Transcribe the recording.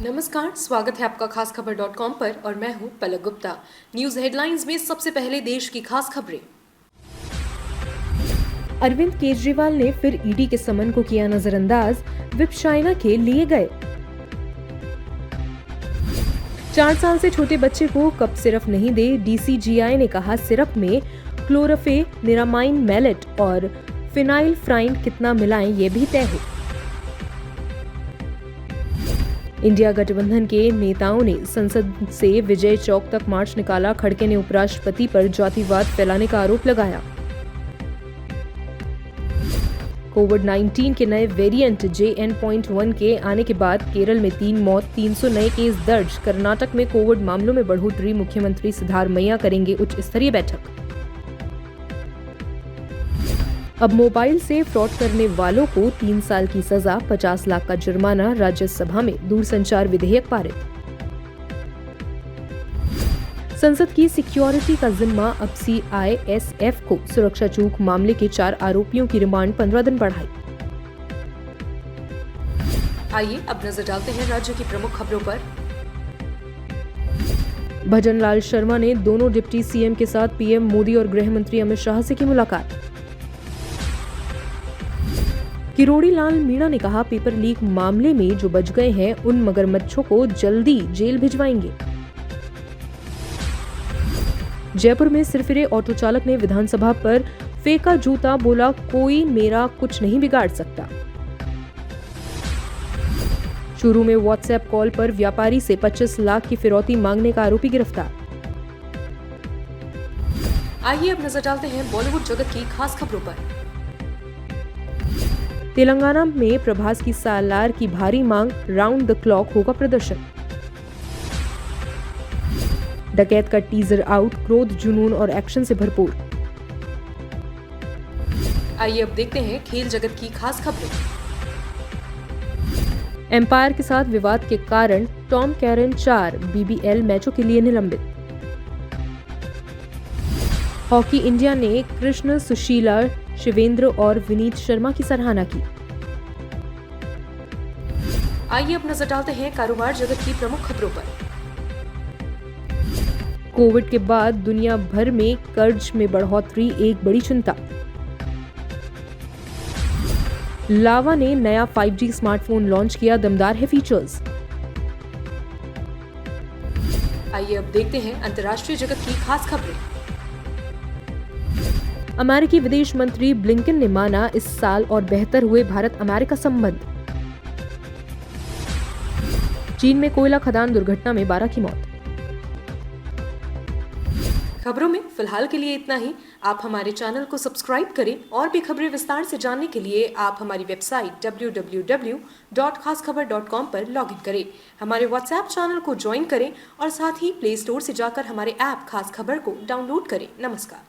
नमस्कार, स्वागत है आपका खास खबर .com पर और मैं हूं पलक गुप्ता। न्यूज हेडलाइंस में सबसे पहले देश की खास खबरें। अरविंद केजरीवाल ने फिर ईडी के समन को किया नजरअंदाज, विप चाइना के लिए गए। 4 साल से छोटे बच्चे को कप सिरप नहीं दे, डीसीजीआई ने कहा सिरप में क्लोरोफेनिरामाइन मैलेट और फिनाइलफ्राइन कितना मिलाएं ये भी तय हो। इंडिया गठबंधन के नेताओं ने संसद से विजय चौक तक मार्च निकाला, खड़गे ने उपराष्ट्रपति पर जातिवाद फैलाने का आरोप लगाया। कोविड-19 के नए वेरिएंट JN.1 के आने के बाद केरल में 3 मौत, 300 नए केस दर्ज। कर्नाटक में कोविड मामलों में बढ़ोतरी, मुख्यमंत्री सिद्धारमैया करेंगे उच्च स्तरीय बैठक। अब मोबाइल से फ्रॉड करने वालों को 3 साल की सजा, 50 लाख का जुर्माना। राज्यसभा में दूरसंचार विधेयक पारित। संसद की सिक्योरिटी का जिम्मा अब CISF को, सुरक्षा चूक मामले के 4 आरोपियों की रिमांड 15 दिन बढ़ाई। आइए अब नजर डालते हैं राज्य की प्रमुख खबरों पर। भजनलाल शर्मा ने दोनों डिप्टी सीएम के साथ पीएम मोदी और गृह मंत्री अमित शाह से की मुलाकात। किरोड़ी लाल मीणा ने कहा पेपर लीक मामले में जो बच गए हैं उन मगरमच्छों को जल्दी जेल भिजवाएंगे। जयपुर में सिरफिरे ऑटो चालक ने विधानसभा पर फेंका जूता, बोला कोई मेरा कुछ नहीं बिगाड़ सकता। चूरू में व्हाट्सएप कॉल पर व्यापारी से 25 लाख की फिरौती मांगने का आरोपी गिरफ्तार। आइए अब नजर डालते हैं बॉलीवुड जगत की खास खबरों पर। तेलंगाना में प्रभास की सालार की भारी मांग, राउंड द क्लॉक होगा प्रदर्शन। डकैत का टीजर आउट, क्रोध, जुनून और एक्शन से भरपूर। आइए अब देखते हैं खेल जगत की खास खबरें। एम्पायर के साथ विवाद के कारण टॉम कैरन 4 BBL मैचों के लिए निलंबित। हॉकी इंडिया ने कृष्ण, सुशीला, शिवेंद्र और विनीत शर्मा की सराहना की। आइए अब नजर डालते हैं कारोबार जगत की प्रमुख खबरों पर। कोविड के बाद दुनिया भर में कर्ज में बढ़ोतरी एक बड़ी चिंता। लावा ने नया 5G स्मार्टफोन लॉन्च किया, दमदार है फीचर्स। आइए अब देखते हैं अंतर्राष्ट्रीय जगत की खास खबरें। अमेरिकी विदेश मंत्री ब्लिंकन ने माना इस साल और बेहतर हुए भारत अमेरिका संबंध। चीन में कोयला खदान दुर्घटना में 12 की मौत। खबरों में फिलहाल के लिए इतना ही। आप हमारे चैनल को सब्सक्राइब करें और भी खबरें विस्तार से जानने के लिए आप हमारी वेबसाइट www.खासखबर.com पर लॉगिन करें। हमारे व्हाट्सएप चैनल को ज्वाइन करें और साथ ही प्ले स्टोर से जाकर हमारे ऐप खास खबर को डाउनलोड करें। नमस्कार।